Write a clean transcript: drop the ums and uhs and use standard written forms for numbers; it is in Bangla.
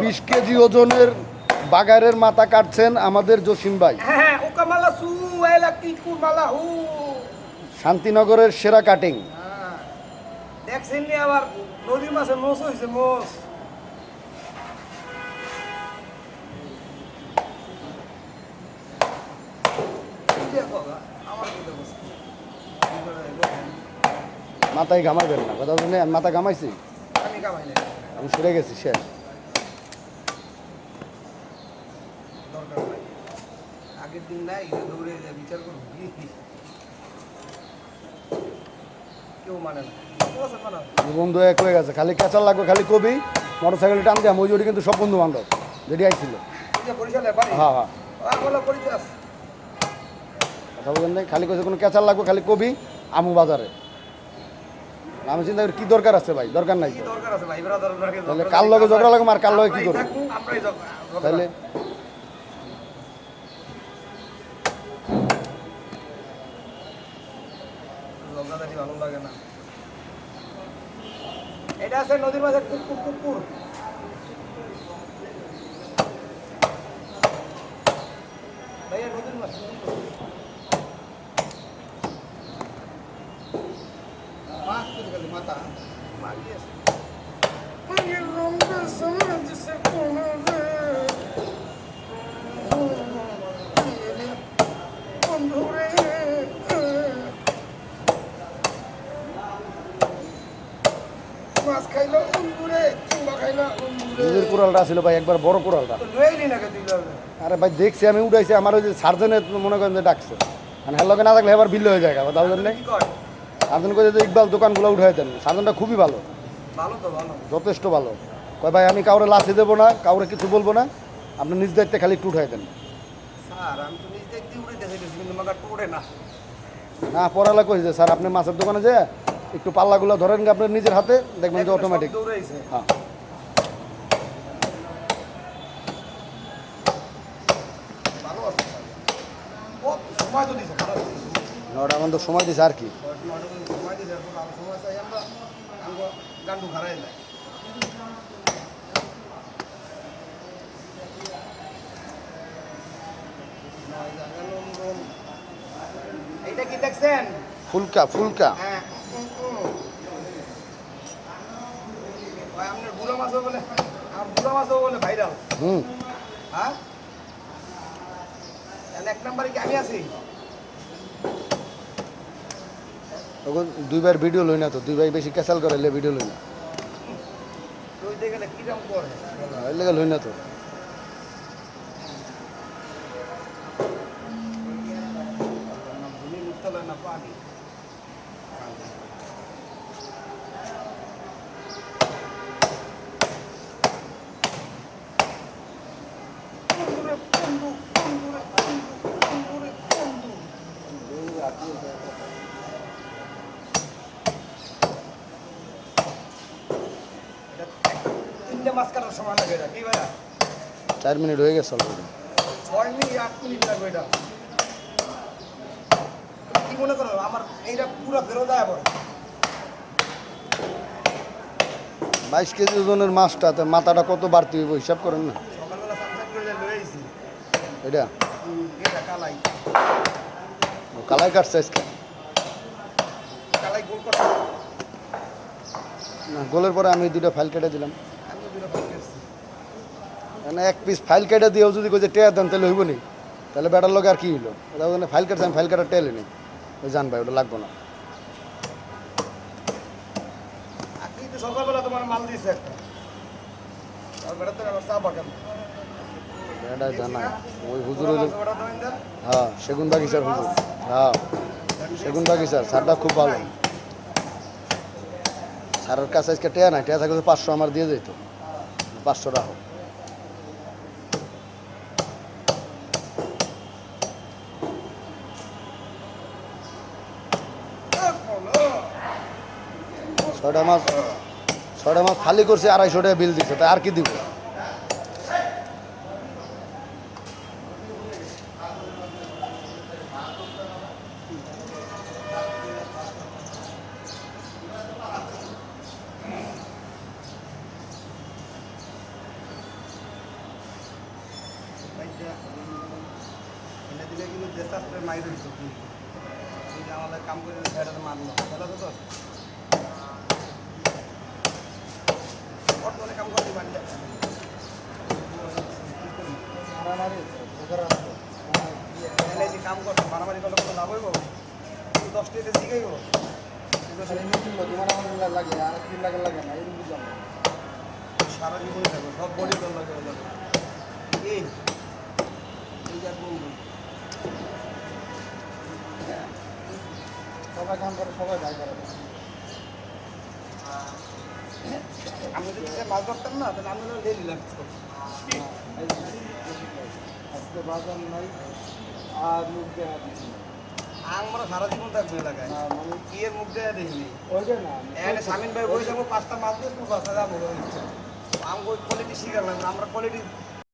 20 কেজি ওজনের বাগারের মাথা কাটছেন আমাদের জসিম ভাই। হ্যাঁ ওকামালা সু এলা কি কুমালা হু শান্তিনগরের সেরা কাটিং। দেখছেন নি আবার নদীর মাছে মোষ হইছে মোষ। মাথায় ঘামাবেন না, কথা শুনে আমি মাথা ঘামাইছি, আমি কামাই না আমি সরে গেছি শেষ। দরকার নাই আগের দিন নাই দৌড়ে বিচার করবো কেউ মানে না বন্ধু এক হয়ে গেছে, খালি ক্যাচার লাগবে, খালি কবি মোটর সাইকেল টান দিয়ে মজুরি কিন্তু সব বন্ধু বান্ধব যেটি আইছিল। হ্যাঁ হ্যাঁ কথা বলেন নাই, খালি কইছে কোনো ক্যাচার লাগবে, খালি কবি আমু বাজারে। আমি চিন্তা করি কি দরকার আছে ভাই, দরকার নাই তো। তাহলে কার লগে ঝগড়া লাগাম আর কার লগে কি করবো তাহলে? ভালো লাগে না। এটা আছে নদীর মাঝে কুকুর কুকুর ভাইয়া নদীর মাছ মাছ করে গেলে মাথা মারিয়েছে মাছ খাইলো উঙ্গুরে চুঙ্গা খাইলো নদীর কুড়ালটা ছিল ভাই, একবার বড় কুড়ালটা। আরে ভাই দেখছি আমি উঠাইছি, আমার ওই যে সার্জনে মনে করেন যে ডাকছে, মানে হ্যাঁ লগে না থাকলে এবার বিল হয়ে যায় কথা বলেন নাই। সার্জন কয়ে যে ইকবাল দোকানগুলো উঠাই দেন, সার্জনটা খুবই ভালো, যথেষ্ট ভালো। কয় ভাই আমি কাউরে লাথি দেবো না, কাউরে কিছু বলবো না, আপনি নিজ দায়িত্বে খালি একটু উঠাই দেন। না পড়ালা কইছে স্যার আপনি মাছের দোকানে যে একটু পাল্লাগুলো ধরেন আপনার নিজের হাতে, দেখবেন যে অটোমেটিক। হ্যাঁ 9টা আমাদের সময় দিছে আর কি। এটা কি দেখছেন? ফুলকা ফুলকা আপনার বুড়ো মাছও বলে, বুড়ো মাছও বলে ভাইরাল। হ্যাঁ এক নম্বরে কি আমি আছি? তখন 2 ভাইয়ের ভিডিও লই না তো, 2 ভাই বেশি ক্যাসাল করে ভিডিও লই না, লইতে গেলে কিরম করে এর লেগে লই না তো। না পানি তিনটে মাছ কাটার সময় লাগে এটা কি ভাইয়া? 4 মিনিট হয়ে গেছে অলরেডি। 6 মিনিট 8 মিনিট লাগবে এটা। কি মনে করো আমার এইটা পুরো ফেরত দেয় পড়ে? 22 কেজি ওজনের মাছটাতে মাথাটা কত বাড়তি হইব হিসাব করেন না। সকালবেলা সানসেট করে লয়ে আইছি এটা এটা কালাই কালাই কাটছে আজকে কালাই গোল করতে না, গোলের পরে আমি 2টা ফাইল কেটে দিলাম। আমি দুটো ফাইল করছি মানে 1 পিস ফাইল কেটে দিয়েও যদি কই যে টেয়া দেন তাহলে হইব নি? তাহলে ব্যাটার লগে আর কি হইলো? ওটা ওখানে ফাইল কাটছে, আমি ফাইল কাটার টেলে নেই, ওই জান ভাই ওটা লাগবো না। আপনি তো সকালবেলা তোমার মাল দিয়েছে একটা আর বেড়াতে আমার চা বাগান এটা জানা ওই হুজুর হইলো। ওটা দেবেন দা হ্যাঁ সেগুন বাগিচার হুজুর। হ্যাঁ সেগুন বাগিচার স্যারটা খুব ভালো। স্যারের কাছে আজকে টেয়া নাই, টেয়া থাকলে 500 আমার দিয়ে যেত, 500 রাখো। ছয়টা মাছ খালি করছে, 250 টাকা বিল দিচ্ছে, তাই আর কি দিব? এটা কিন্তু দেশে আসলে মাইর হইতো এই যে আমাদের কাম করে সেটাতে মারলো সেটা তো বর্তমানে কাম করতে পারলে যে কাম করতে মারামারি করলে কোনো লাভ হইব 10 টাকা শিখাইব সারা জীবন থাকবে সব বডি দল লাগে এই যে বন্ধু সবাই কাম করে সবাই ভাই করে আমি যদি সে মাছ ধরতাম না তাহলে আমি ডেলি লাগতো আজকে বাজার নাই আর মুখ দেওয়া দিচ্ছি আমরা সারা জীবন থাকবে এলাকায় মানে কি এর মুখ দেওয়া দেখিনি ওইটা না এখানে স্বামীন ভাই বই যাবো 5টা মাছ দিয়ে 2 বাসা যাবো আমি কোয়ালিটি শিখালাম আমরা কোয়ালিটি